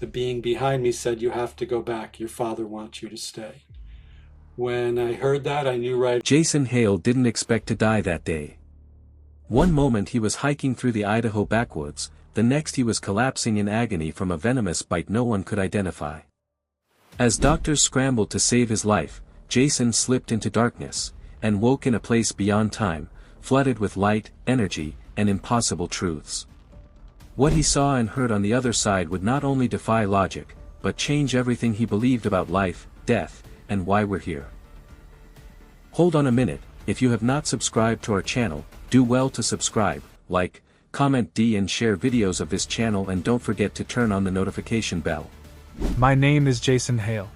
The being behind me said, "You have to go back. Your father wants you to stay." When I heard that, I knew right. Jason Hale didn't expect to die that day. One moment he was hiking through the Idaho backwoods, the next he was collapsing in agony from a venomous bite no one could identify. As doctors scrambled to save his life, Jason slipped into darkness, and woke in a place beyond time, flooded with light, energy, and impossible truths. What he saw and heard on the other side would not only defy logic, but change everything he believed about life, death, and why we're here. Hold on a minute, if you have not subscribed to our channel, do well to subscribe, like, comment and share videos of this channel, and don't forget to turn on the notification bell. My name is Jason Hale.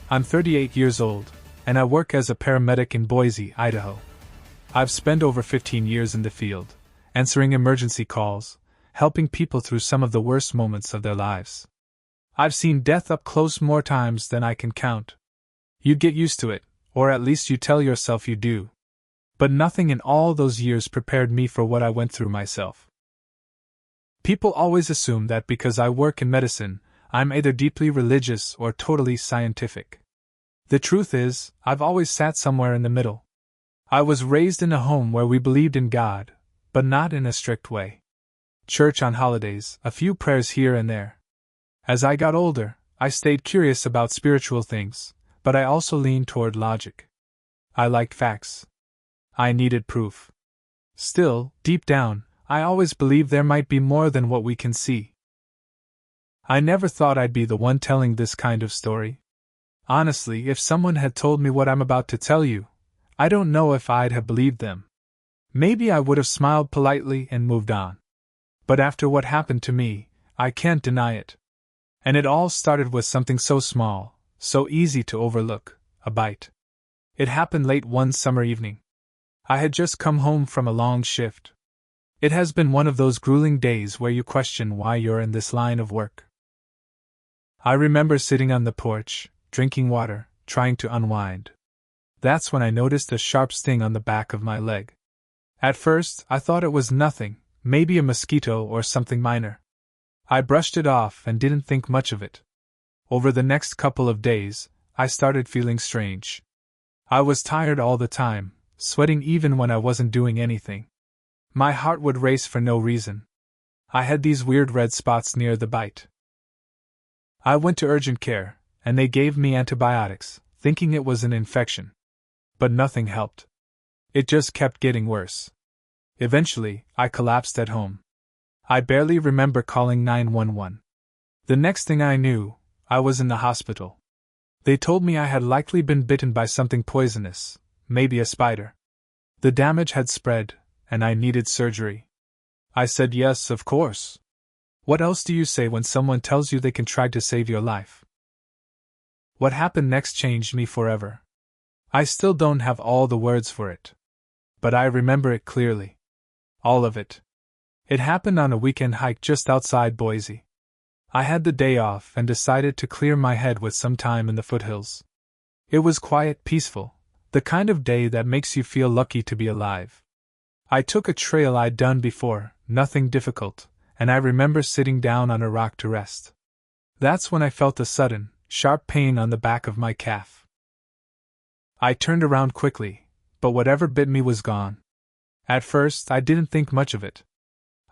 I'm 38 years old, and I work as a paramedic in Boise, Idaho. I've spent over 15 years in the field, answering emergency calls, helping people through some of the worst moments of their lives. I've seen death up close more times than I can count. You get used to it, or at least you tell yourself you do. But nothing in all those years prepared me for what I went through myself. People always assume that because I work in medicine, I'm either deeply religious or totally scientific. The truth is, I've always sat somewhere in the middle. I was raised in a home where we believed in God, but not in a strict way. Church on holidays, a few prayers here and there. As I got older, I stayed curious about spiritual things, but I also leaned toward logic. I liked facts. I needed proof. Still, deep down, I always believed there might be more than what we can see. I never thought I'd be the one telling this kind of story. Honestly, if someone had told me what I'm about to tell you, I don't know if I'd have believed them. Maybe I would have smiled politely and moved on. But after what happened to me, I can't deny it. And it all started with something so small, so easy to overlook, a bite. It happened late one summer evening. I had just come home from a long shift. It has been one of those grueling days where you question why you're in this line of work. I remember sitting on the porch, drinking water, trying to unwind. That's when I noticed a sharp sting on the back of my leg. At first, I thought it was nothing, maybe a mosquito or something minor. I brushed it off and didn't think much of it. Over the next couple of days, I started feeling strange. I was tired all the time, sweating even when I wasn't doing anything. My heart would race for no reason. I had these weird red spots near the bite. I went to urgent care, and they gave me antibiotics, thinking it was an infection. But nothing helped. It just kept getting worse. Eventually, I collapsed at home. I barely remember calling 911. The next thing I knew, I was in the hospital. They told me I had likely been bitten by something poisonous, maybe a spider. The damage had spread, and I needed surgery. I said yes, of course. What else do you say when someone tells you they can try to save your life? What happened next changed me forever. I still don't have all the words for it. But I remember it clearly. All of it. It happened on a weekend hike just outside Boise. I had the day off and decided to clear my head with some time in the foothills. It was quiet, peaceful, the kind of day that makes you feel lucky to be alive. I took a trail I'd done before, nothing difficult, and I remember sitting down on a rock to rest. That's when I felt a sudden, sharp pain on the back of my calf. I turned around quickly, but whatever bit me was gone. At first, I didn't think much of it.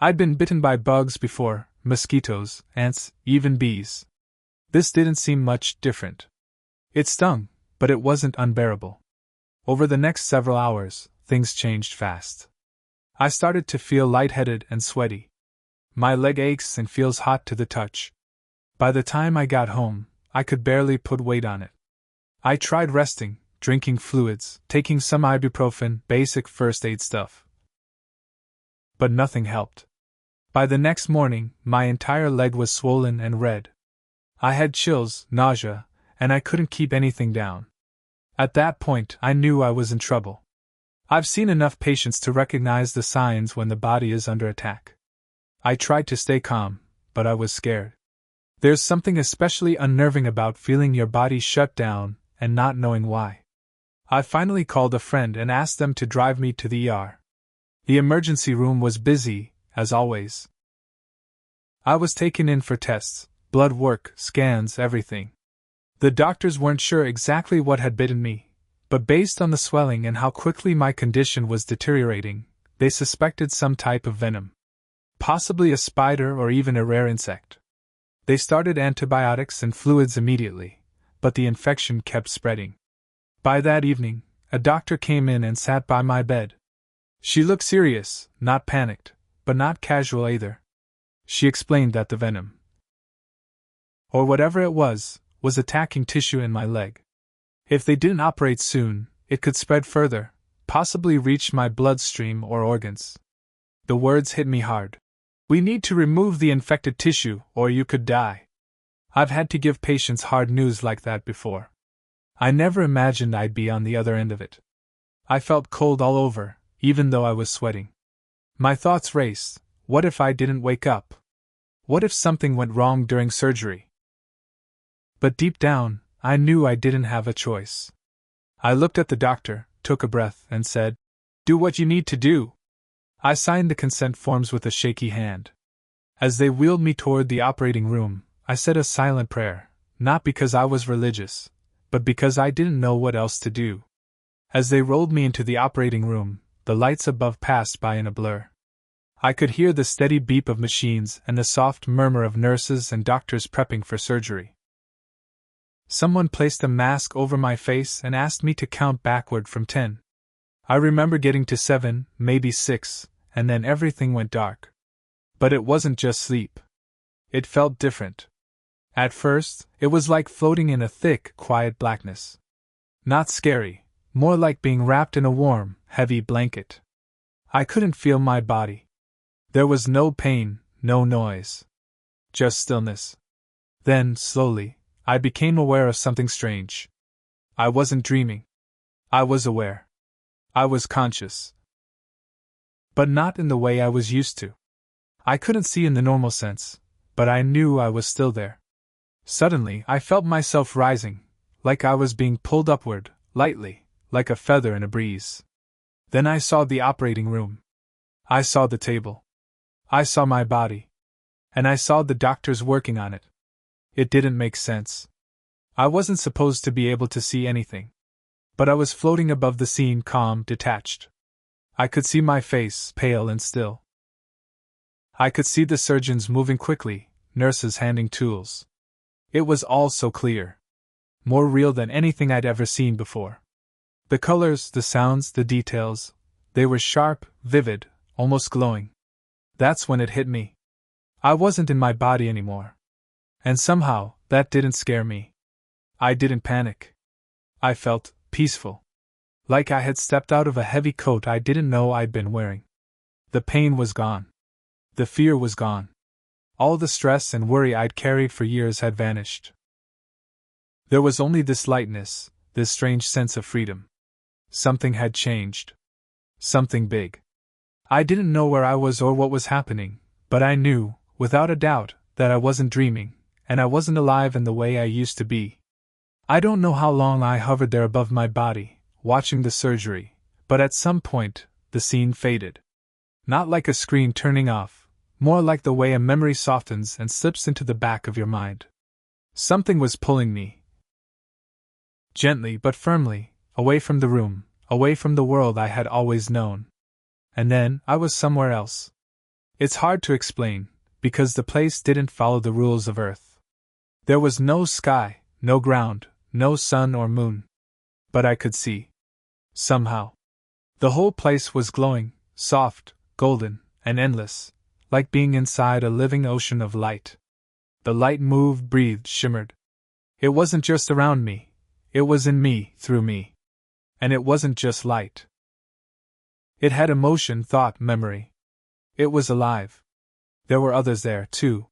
I'd been bitten by bugs before, mosquitoes, ants, even bees. This didn't seem much different. It stung, but it wasn't unbearable. Over the next several hours, things changed fast. I started to feel lightheaded and sweaty. My leg aches and feels hot to the touch. By the time I got home, I could barely put weight on it. I tried resting, drinking fluids, taking some ibuprofen, basic first aid stuff. But nothing helped. By the next morning, my entire leg was swollen and red. I had chills, nausea, and I couldn't keep anything down. At that point, I knew I was in trouble. I've seen enough patients to recognize the signs when the body is under attack. I tried to stay calm, but I was scared. There's something especially unnerving about feeling your body shut down and not knowing why. I finally called a friend and asked them to drive me to the ER. The emergency room was busy, as always. I was taken in for tests, blood work, scans, everything. The doctors weren't sure exactly what had bitten me, but based on the swelling and how quickly my condition was deteriorating, they suspected some type of venom. Possibly a spider or even a rare insect. They started antibiotics and fluids immediately, but the infection kept spreading. By that evening, a doctor came in and sat by my bed. She looked serious, not panicked, but not casual either. She explained that the venom, or whatever it was attacking tissue in my leg. If they didn't operate soon, it could spread further, possibly reach my bloodstream or organs. The words hit me hard. We need to remove the infected tissue, or you could die. I've had to give patients hard news like that before. I never imagined I'd be on the other end of it. I felt cold all over, even though I was sweating. My thoughts raced. What if I didn't wake up? What if something went wrong during surgery? But deep down, I knew I didn't have a choice. I looked at the doctor, took a breath, and said, "Do what you need to do." I signed the consent forms with a shaky hand. As they wheeled me toward the operating room, I said a silent prayer, not because I was religious, but because I didn't know what else to do. As they rolled me into the operating room, the lights above passed by in a blur. I could hear the steady beep of machines and the soft murmur of nurses and doctors prepping for surgery. Someone placed a mask over my face and asked me to count backward from 10. I remember getting to 7, maybe 6, and then everything went dark. But it wasn't just sleep. It felt different. At first, it was like floating in a thick, quiet blackness. Not scary, more like being wrapped in a warm, heavy blanket. I couldn't feel my body. There was no pain, no noise. Just stillness. Then, slowly, I became aware of something strange. I wasn't dreaming. I was aware. I was conscious. But not in the way I was used to. I couldn't see in the normal sense, but I knew I was still there. Suddenly, I felt myself rising, like I was being pulled upward, lightly, like a feather in a breeze. Then I saw the operating room. I saw the table. I saw my body. And I saw the doctors working on it. It didn't make sense. I wasn't supposed to be able to see anything. But I was floating above the scene, calm, detached. I could see my face, pale and still. I could see the surgeons moving quickly, nurses handing tools. It was all so clear. More real than anything I'd ever seen before. The colors, the sounds, the details, they were sharp, vivid, almost glowing. That's when it hit me. I wasn't in my body anymore. And somehow, that didn't scare me. I didn't panic. I felt peaceful. Like I had stepped out of a heavy coat I didn't know I'd been wearing. The pain was gone. The fear was gone. All the stress and worry I'd carried for years had vanished. There was only this lightness, this strange sense of freedom. Something had changed. Something big. I didn't know where I was or what was happening, but I knew, without a doubt, that I wasn't dreaming, and I wasn't alive in the way I used to be. I don't know how long I hovered there above my body, watching the surgery, but at some point, the scene faded. Not like a screen turning off, more like the way a memory softens and slips into the back of your mind. Something was pulling me. Gently but firmly, away from the room, away from the world I had always known. And then, I was somewhere else. It's hard to explain, because the place didn't follow the rules of Earth. There was no sky, no ground, no sun or moon. But I could see. Somehow. The whole place was glowing, soft, golden, and endless, like being inside a living ocean of light. The light moved, breathed, shimmered. It wasn't just around me. It was in me, through me. And it wasn't just light. It had emotion, thought, memory. It was alive. There were others there, too.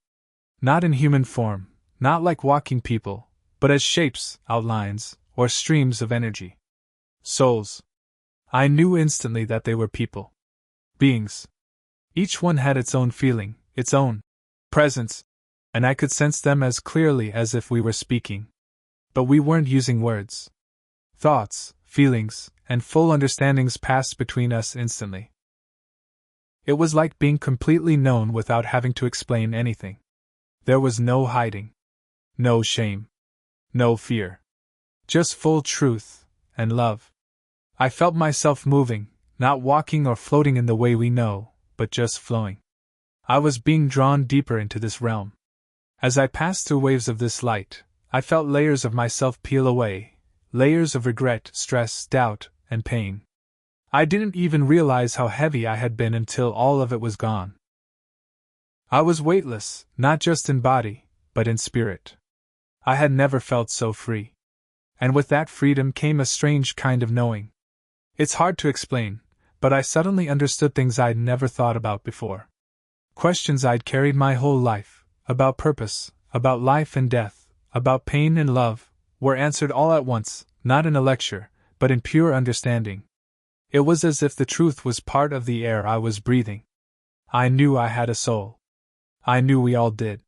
Not in human form, not like walking people, but as shapes, outlines, or streams of energy. Souls. I knew instantly that they were people. Beings. Each one had its own feeling, its own presence, and I could sense them as clearly as if we were speaking. But we weren't using words. Thoughts, feelings, and full understandings passed between us instantly. It was like being completely known without having to explain anything. There was no hiding. No shame. No fear. Just full truth and love. I felt myself moving, not walking or floating in the way we know, but just flowing. I was being drawn deeper into this realm. As I passed through waves of this light, I felt layers of myself peel away, layers of regret, stress, doubt, and pain. I didn't even realize how heavy I had been until all of it was gone. I was weightless, not just in body, but in spirit. I had never felt so free. And with that freedom came a strange kind of knowing. It's hard to explain, but I suddenly understood things I'd never thought about before. Questions I'd carried my whole life, about purpose, about life and death, about pain and love, were answered all at once, not in a lecture, but in pure understanding. It was as if the truth was part of the air I was breathing. I knew I had a soul. I knew we all did.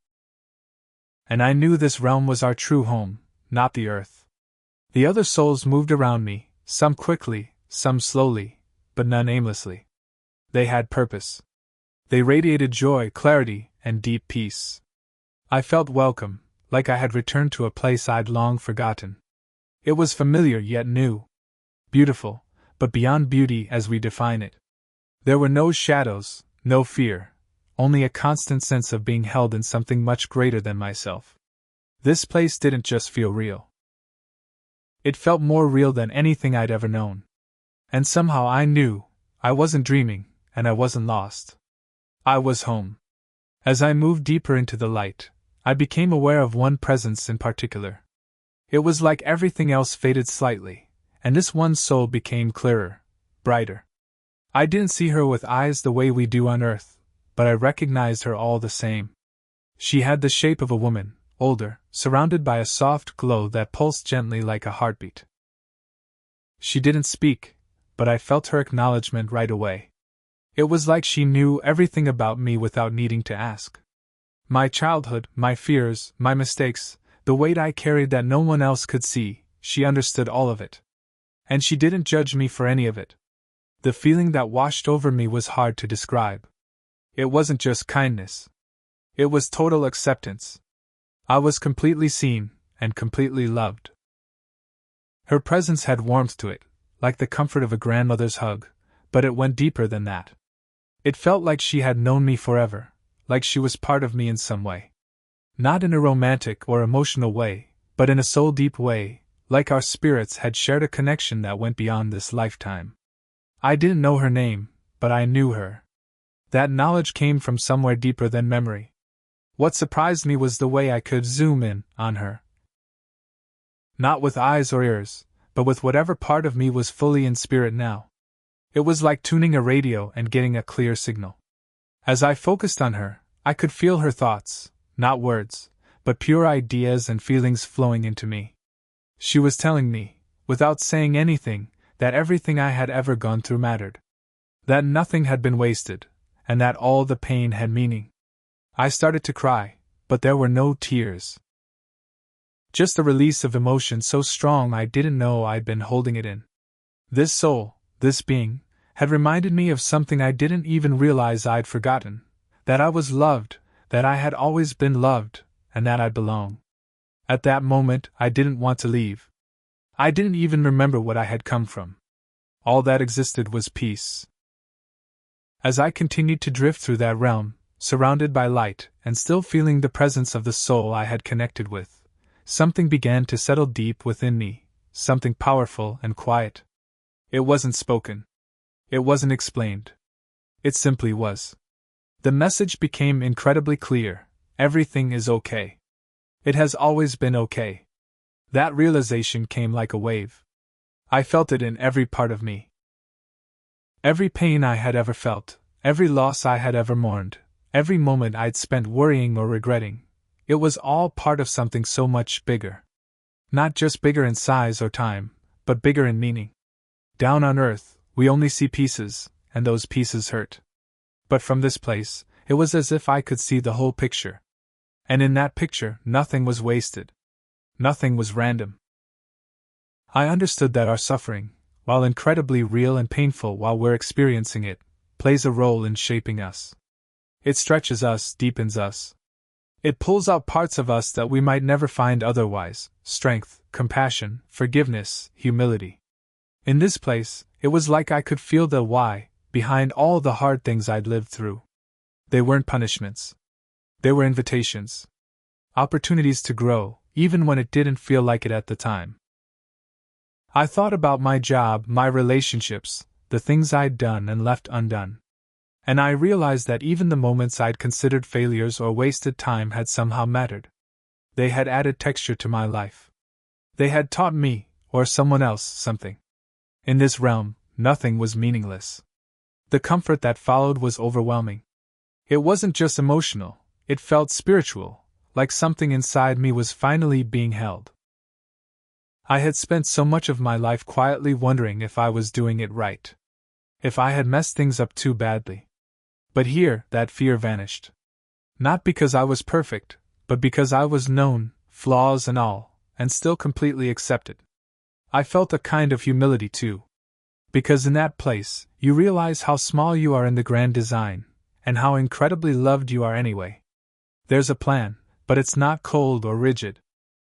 And I knew this realm was our true home, not the earth. The other souls moved around me, some quickly, some slowly, but none aimlessly. They had purpose. They radiated joy, clarity, and deep peace. I felt welcome, like I had returned to a place I'd long forgotten. It was familiar yet new. Beautiful, but beyond beauty as we define it. There were no shadows, no fear, only a constant sense of being held in something much greater than myself. This place didn't just feel real. It felt more real than anything I'd ever known. And somehow I knew I wasn't dreaming, and I wasn't lost. I was home. As I moved deeper into the light, I became aware of one presence in particular. It was like everything else faded slightly, and this one soul became clearer, brighter. I didn't see her with eyes the way we do on Earth, but I recognized her all the same. She had the shape of a woman, older, surrounded by a soft glow that pulsed gently like a heartbeat. She didn't speak, but I felt her acknowledgement right away. It was like she knew everything about me without needing to ask. My childhood, my fears, my mistakes, the weight I carried that no one else could see, she understood all of it. And she didn't judge me for any of it. The feeling that washed over me was hard to describe. It wasn't just kindness. It was total acceptance. I was completely seen, and completely loved. Her presence had warmth to it, like the comfort of a grandmother's hug, but it went deeper than that. It felt like she had known me forever, like she was part of me in some way. Not in a romantic or emotional way, but in a soul-deep way, like our spirits had shared a connection that went beyond this lifetime. I didn't know her name, but I knew her. That knowledge came from somewhere deeper than memory. What surprised me was the way I could zoom in on her. Not with eyes or ears, but with whatever part of me was fully in spirit now. It was like tuning a radio and getting a clear signal. As I focused on her, I could feel her thoughts, not words, but pure ideas and feelings flowing into me. She was telling me, without saying anything, that everything I had ever gone through mattered. That nothing had been wasted, and that all the pain had meaning. I started to cry, but there were no tears. Just a release of emotion so strong I didn't know I'd been holding it in. This soul, this being, had reminded me of something I didn't even realize I'd forgotten, that I was loved, that I had always been loved, and that I belong. At that moment, I didn't want to leave. I didn't even remember what I had come from. All that existed was peace. As I continued to drift through that realm, surrounded by light, and still feeling the presence of the soul I had connected with, something began to settle deep within me, something powerful and quiet. It wasn't spoken. It wasn't explained. It simply was. The message became incredibly clear: everything is okay. It has always been okay. That realization came like a wave. I felt it in every part of me. Every pain I had ever felt, every loss I had ever mourned, every moment I'd spent worrying or regretting, it was all part of something so much bigger. Not just bigger in size or time, but bigger in meaning. Down on Earth, we only see pieces, and those pieces hurt. But from this place, it was as if I could see the whole picture. And in that picture, nothing was wasted. Nothing was random. I understood that our suffering, while incredibly real and painful while we're experiencing it, plays a role in shaping us. It stretches us, deepens us. It pulls out parts of us that we might never find otherwise: strength, compassion, forgiveness, humility. In this place, it was like I could feel the why behind all the hard things I'd lived through. They weren't punishments. They were invitations. Opportunities to grow, even when it didn't feel like it at the time. I thought about my job, my relationships, the things I'd done and left undone. And I realized that even the moments I'd considered failures or wasted time had somehow mattered. They had added texture to my life. They had taught me, or someone else, something. In this realm, nothing was meaningless. The comfort that followed was overwhelming. It wasn't just emotional, it felt spiritual, like something inside me was finally being held. I had spent so much of my life quietly wondering if I was doing it right. If I had messed things up too badly. But here, that fear vanished. Not because I was perfect, but because I was known, flaws and all, and still completely accepted. I felt a kind of humility too. Because in that place, you realize how small you are in the grand design, and how incredibly loved you are anyway. There's a plan, but it's not cold or rigid.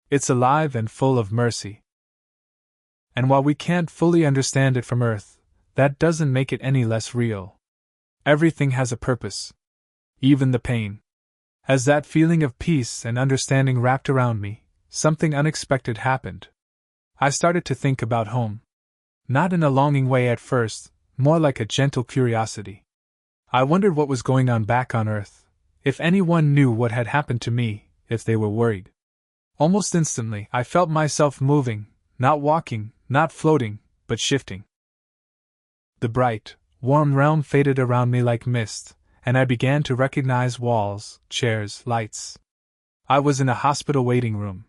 It's alive and full of mercy. And while we can't fully understand it from Earth, that doesn't make it any less real. Everything has a purpose. Even the pain. As that feeling of peace and understanding wrapped around me, something unexpected happened. I started to think about home. Not in a longing way at first, more like a gentle curiosity. I wondered what was going on back on Earth, if anyone knew what had happened to me, if they were worried. Almost instantly, I felt myself moving, not walking, not floating, but shifting. The bright, warm realm faded around me like mist, and I began to recognize walls, chairs, lights. I was in a hospital waiting room.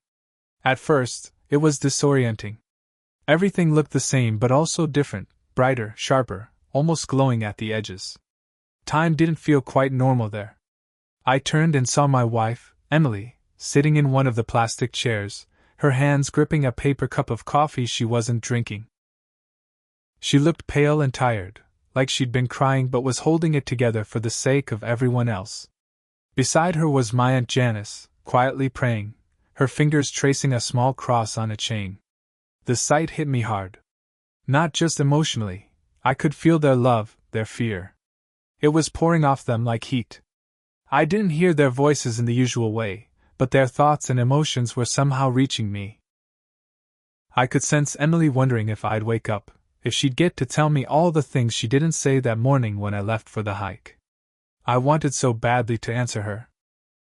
At first, it was disorienting. Everything looked the same but also different, brighter, sharper, almost glowing at the edges. Time didn't feel quite normal there. I turned and saw my wife, Emily, sitting in one of the plastic chairs, her hands gripping a paper cup of coffee she wasn't drinking. She looked pale and tired, like she'd been crying but was holding it together for the sake of everyone else. Beside her was my Aunt Janice, quietly praying, her fingers tracing a small cross on a chain. The sight hit me hard. Not just emotionally, I could feel their love, their fear. It was pouring off them like heat. I didn't hear their voices in the usual way, but their thoughts and emotions were somehow reaching me. I could sense Emily wondering if I'd wake up, if she'd get to tell me all the things she didn't say that morning when I left for the hike. I wanted so badly to answer her.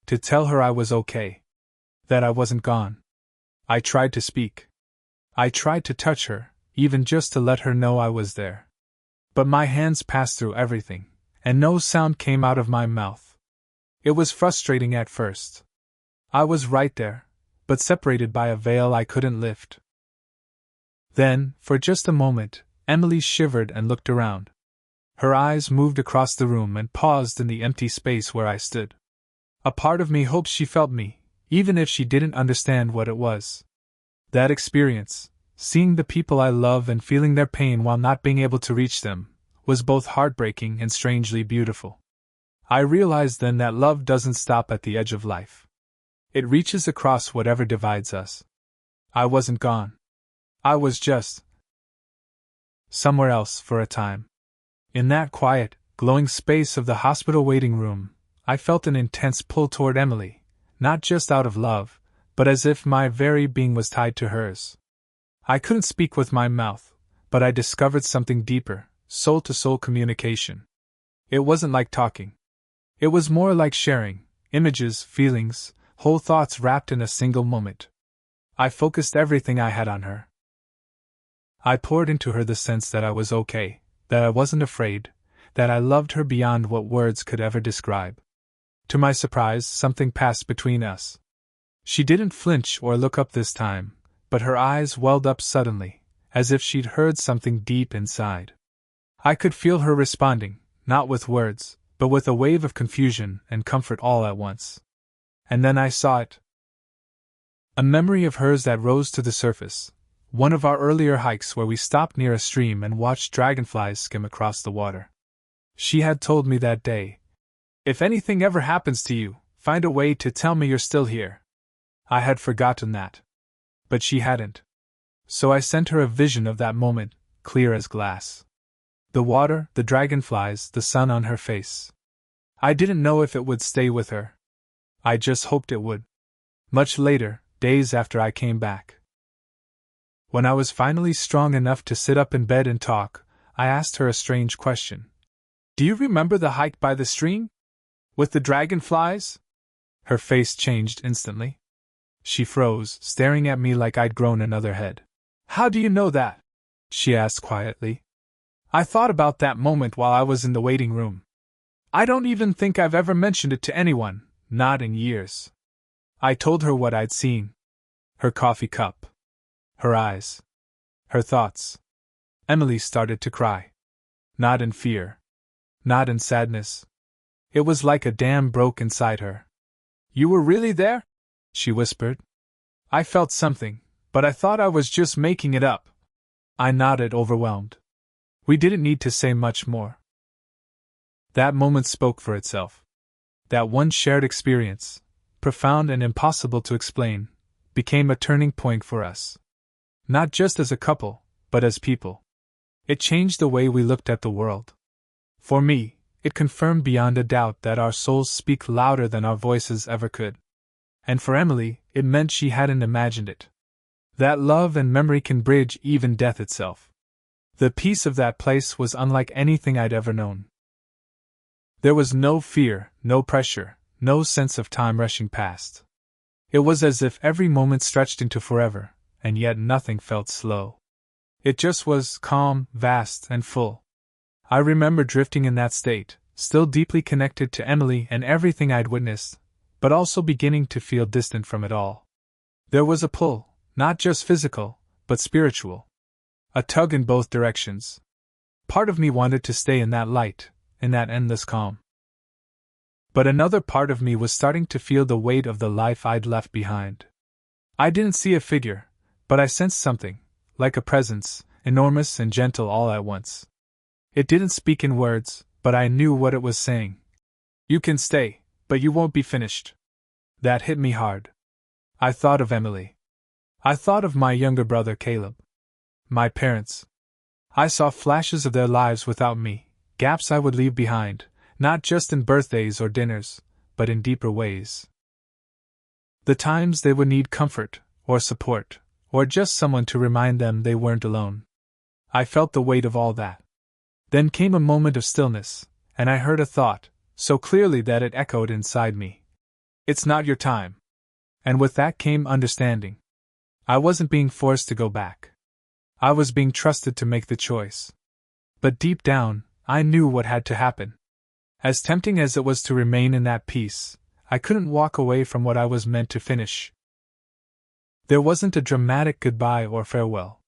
To tell her I was okay. That I wasn't gone. I tried to speak. I tried to touch her, even just to let her know I was there. But my hands passed through everything, and no sound came out of my mouth. It was frustrating at first. I was right there, but separated by a veil I couldn't lift. Then, for just a moment, Emily shivered and looked around. Her eyes moved across the room and paused in the empty space where I stood. A part of me hoped she felt me, even if she didn't understand what it was. That experience, seeing the people I love and feeling their pain while not being able to reach them, was both heartbreaking and strangely beautiful. I realized then that love doesn't stop at the edge of life. It reaches across whatever divides us. I wasn't gone. I was just somewhere else for a time. In that quiet, glowing space of the hospital waiting room, I felt an intense pull toward Emily, not just out of love, but as if my very being was tied to hers. I couldn't speak with my mouth, but I discovered something deeper, soul-to-soul communication. It wasn't like talking. It was more like sharing, images, feelings, whole thoughts wrapped in a single moment. I focused everything I had on her. I poured into her the sense that I was okay, that I wasn't afraid, that I loved her beyond what words could ever describe. To my surprise, something passed between us. She didn't flinch or look up this time, but her eyes welled up suddenly, as if she'd heard something deep inside. I could feel her responding, not with words, but with a wave of confusion and comfort all at once. And then I saw it. A memory of hers that rose to the surface. One of our earlier hikes where we stopped near a stream and watched dragonflies skim across the water. She had told me that day, "If anything ever happens to you, find a way to tell me you're still here. I had forgotten that. But she hadn't. So I sent her a vision of that moment, clear as glass. The water, the dragonflies, the sun on her face. I didn't know if it would stay with her. I just hoped it would. Much later, days after I came back. When I was finally strong enough to sit up in bed and talk, I asked her a strange question. Do you remember the hike by the stream? With the dragonflies? Her face changed instantly. She froze, staring at me like I'd grown another head. How do you know that? She asked quietly. I thought about that moment while I was in the waiting room. I don't even think I've ever mentioned it to anyone, not in years. I told her what I'd seen. Her coffee cup. Her eyes. Her thoughts. Emily started to cry. Not in fear. Not in sadness. It was like a dam broke inside her. You were really there? She whispered. I felt something, but I thought I was just making it up. I nodded, overwhelmed. We didn't need to say much more. That moment spoke for itself. That one shared experience, profound and impossible to explain, became a turning point for us. Not just as a couple, but as people. It changed the way we looked at the world. For me, it confirmed beyond a doubt that our souls speak louder than our voices ever could. And for Emily, it meant she hadn't imagined it. That love and memory can bridge even death itself. The peace of that place was unlike anything I'd ever known. There was no fear, no pressure, no sense of time rushing past. It was as if every moment stretched into forever, and yet nothing felt slow. It just was calm, vast, and full. I remember drifting in that state, still deeply connected to Emily and everything I'd witnessed, but also beginning to feel distant from it all. There was a pull, not just physical, but spiritual. A tug in both directions. Part of me wanted to stay in that light, in that endless calm. But another part of me was starting to feel the weight of the life I'd left behind. I didn't see a figure, but I sensed something, like a presence, enormous and gentle all at once. It didn't speak in words, but I knew what it was saying. You can stay, but you won't be finished. That hit me hard. I thought of Emily. I thought of my younger brother Caleb. My parents. I saw flashes of their lives without me, gaps I would leave behind, not just in birthdays or dinners, but in deeper ways. The times they would need comfort, or support, or just someone to remind them they weren't alone. I felt the weight of all that. Then came a moment of stillness, and I heard a thought, so clearly that it echoed inside me. It's not your time. And with that came understanding. I wasn't being forced to go back. I was being trusted to make the choice. But deep down, I knew what had to happen. As tempting as it was to remain in that peace, I couldn't walk away from what I was meant to finish. There wasn't a dramatic goodbye or farewell.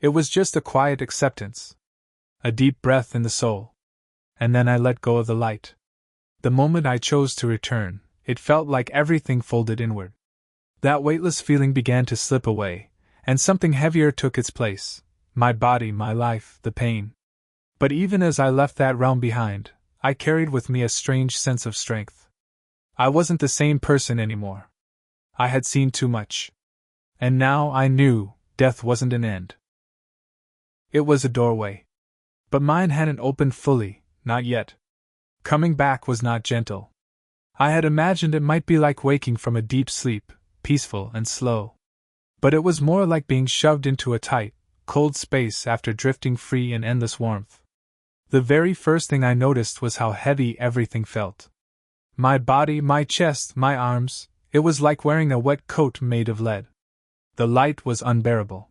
It was just a quiet acceptance. A deep breath in the soul. And then I let go of the light. The moment I chose to return, it felt like everything folded inward. That weightless feeling began to slip away, and something heavier took its place. My body, my life, the pain. But even as I left that realm behind, I carried with me a strange sense of strength. I wasn't the same person anymore. I had seen too much. And now I knew death wasn't an end. It was a doorway. But mine hadn't opened fully, not yet. Coming back was not gentle. I had imagined it might be like waking from a deep sleep, peaceful and slow. But it was more like being shoved into a tight, cold space after drifting free in endless warmth. The very first thing I noticed was how heavy everything felt. My body, my chest, my arms, it was like wearing a wet coat made of lead. The light was unbearable.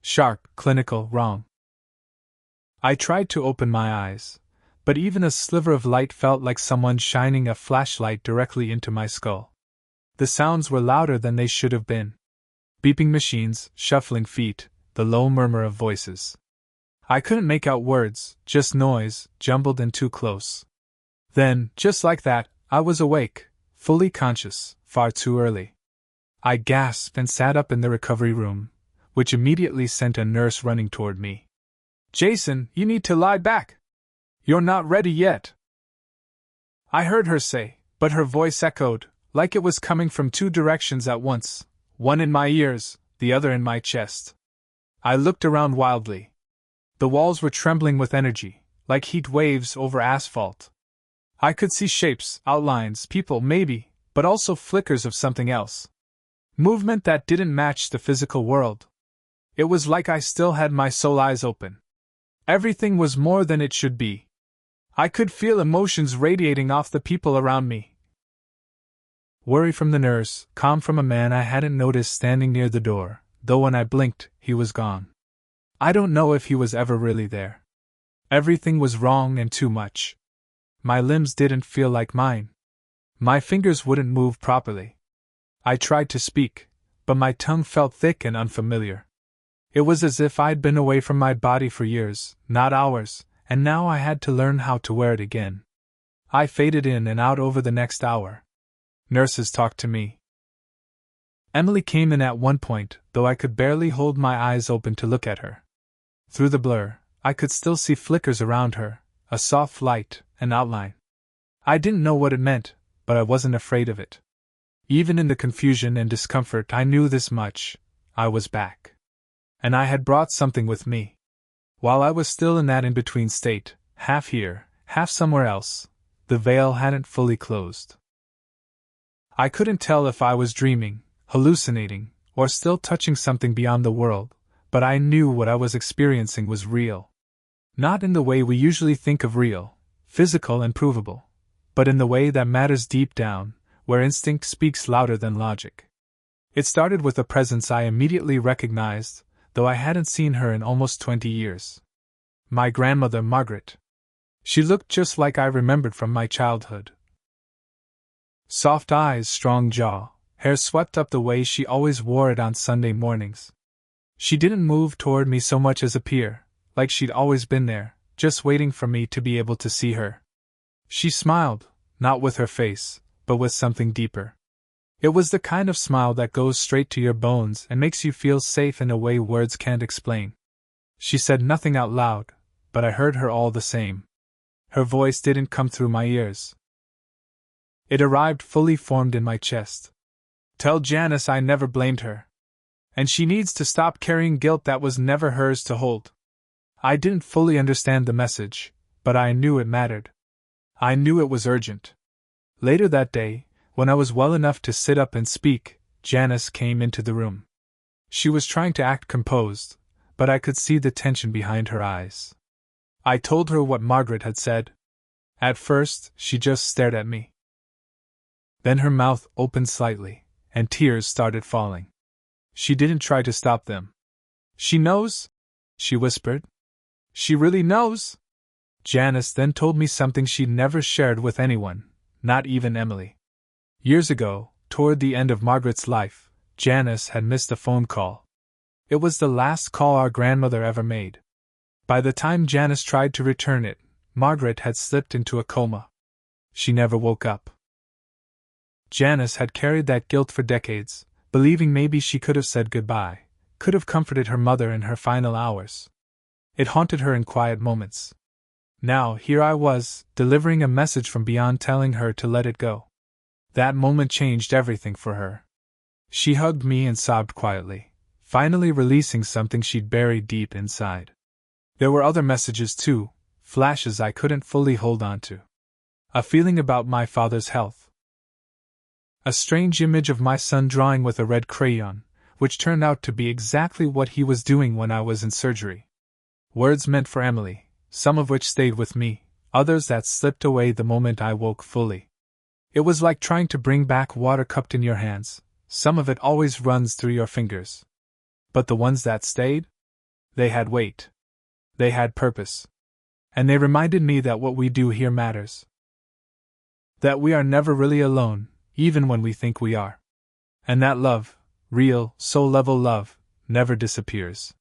Sharp, clinical, wrong. I tried to open my eyes, but even a sliver of light felt like someone shining a flashlight directly into my skull. The sounds were louder than they should have been. Beeping machines, shuffling feet, the low murmur of voices. I couldn't make out words, just noise, jumbled and too close. Then, just like that, I was awake, fully conscious, far too early. I gasped and sat up in the recovery room, which immediately sent a nurse running toward me. Jason, you need to lie back. You're not ready yet. I heard her say, but her voice echoed, like it was coming from two directions at once, one in my ears, the other in my chest. I looked around wildly. The walls were trembling with energy, like heat waves over asphalt. I could see shapes, outlines, people, maybe, but also flickers of something else. Movement that didn't match the physical world. It was like I still had my soul eyes open. Everything was more than it should be. I could feel emotions radiating off the people around me. Worry from the nurse, calm from a man I hadn't noticed standing near the door, though when I blinked, he was gone. I don't know if he was ever really there. Everything was wrong and too much. My limbs didn't feel like mine. My fingers wouldn't move properly. I tried to speak, but my tongue felt thick and unfamiliar. It was as if I'd been away from my body for years, not hours, and now I had to learn how to wear it again. I faded in and out over the next hour. Nurses talked to me. Emily came in at one point, though I could barely hold my eyes open to look at her. Through the blur, I could still see flickers around her, a soft light, an outline. I didn't know what it meant, but I wasn't afraid of it. Even in the confusion and discomfort, I knew this much: I was back. And I had brought something with me. While I was still in that in-between state, half here, half somewhere else, the veil hadn't fully closed. I couldn't tell if I was dreaming, hallucinating, or still touching something beyond the world, but I knew what I was experiencing was real. Not in the way we usually think of real, physical and provable, but in the way that matters deep down, where instinct speaks louder than logic. It started with a presence I immediately recognized, though I hadn't seen her in almost 20 years. My grandmother, Margaret. She looked just like I remembered from my childhood. Soft eyes, strong jaw, hair swept up the way she always wore it on Sunday mornings. She didn't move toward me so much as appear, like she'd always been there, just waiting for me to be able to see her. She smiled, not with her face, but with something deeper. It was the kind of smile that goes straight to your bones and makes you feel safe in a way words can't explain. She said nothing out loud, but I heard her all the same. Her voice didn't come through my ears. It arrived fully formed in my chest. Tell Janice I never blamed her. And she needs to stop carrying guilt that was never hers to hold. I didn't fully understand the message, but I knew it mattered. I knew it was urgent. Later that day, when I was well enough to sit up and speak, Janice came into the room. She was trying to act composed, but I could see the tension behind her eyes. I told her what Margaret had said. At first, she just stared at me. Then her mouth opened slightly, and tears started falling. She didn't try to stop them. She knows? She whispered. She really knows? Janice then told me something she'd never shared with anyone, not even Emily. Years ago, toward the end of Margaret's life, Janice had missed a phone call. It was the last call our grandmother ever made. By the time Janice tried to return it, Margaret had slipped into a coma. She never woke up. Janice had carried that guilt for decades, believing maybe she could have said goodbye, could have comforted her mother in her final hours. It haunted her in quiet moments. Now, here I was, delivering a message from beyond telling her to let it go. That moment changed everything for her. She hugged me and sobbed quietly, finally releasing something she'd buried deep inside. There were other messages too, flashes I couldn't fully hold on to. A feeling about my father's health. A strange image of my son drawing with a red crayon, which turned out to be exactly what he was doing when I was in surgery. Words meant for Emily, some of which stayed with me, others that slipped away the moment I woke fully. It was like trying to bring back water cupped in your hands. Some of it always runs through your fingers. But the ones that stayed? They had weight. They had purpose. And they reminded me that what we do here matters. That we are never really alone, even when we think we are. And that love, real, soul-level love, never disappears.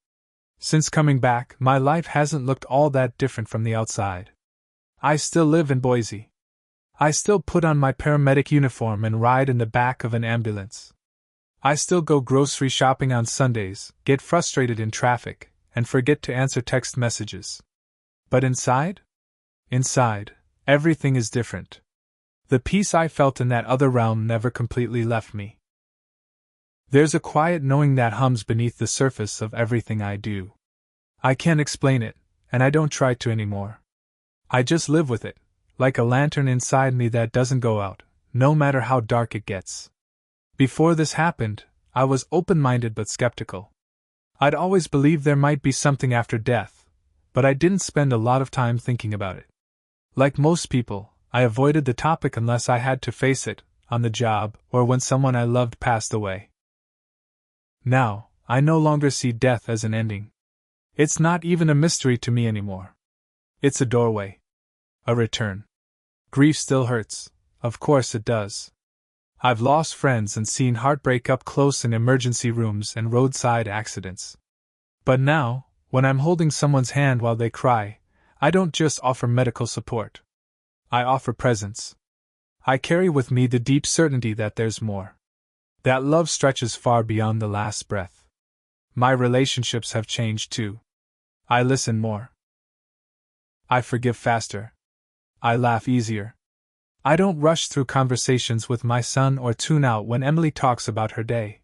Since coming back, my life hasn't looked all that different from the outside. I still live in Boise. I still put on my paramedic uniform and ride in the back of an ambulance. I still go grocery shopping on Sundays, get frustrated in traffic, and forget to answer text messages. But inside? Inside, everything is different. The peace I felt in that other realm never completely left me. There's a quiet knowing that hums beneath the surface of everything I do. I can't explain it, and I don't try to anymore. I just live with it, like a lantern inside me that doesn't go out, no matter how dark it gets. Before this happened, I was open-minded but skeptical. I'd always believed there might be something after death, but I didn't spend a lot of time thinking about it. Like most people, I avoided the topic unless I had to face it, on the job, or when someone I loved passed away. Now, I no longer see death as an ending. It's not even a mystery to me anymore. It's a doorway. A return. Grief still hurts, of course it does. I've lost friends and seen heartbreak up close in emergency rooms and roadside accidents. But now, when I'm holding someone's hand while they cry, I don't just offer medical support. I offer presence. I carry with me the deep certainty that there's more. That love stretches far beyond the last breath. My relationships have changed too. I listen more. I forgive faster. I laugh easier. I don't rush through conversations with my son or tune out when Emily talks about her day.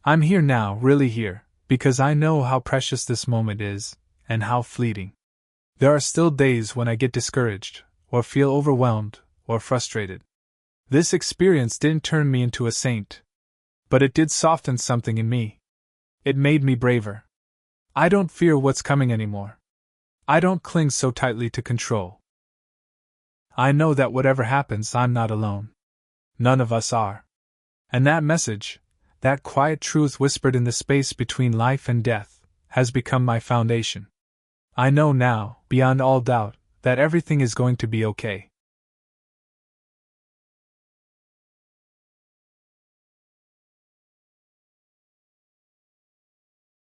I'm here now, really here, because I know how precious this moment is, and how fleeting. There are still days when I get discouraged, or feel overwhelmed, or frustrated. This experience didn't turn me into a saint. But it did soften something in me. It made me braver. I don't fear what's coming anymore. I don't cling so tightly to control. I know that whatever happens, I'm not alone. None of us are. And that message, that quiet truth whispered in the space between life and death, has become my foundation. I know now, beyond all doubt, that everything is going to be okay.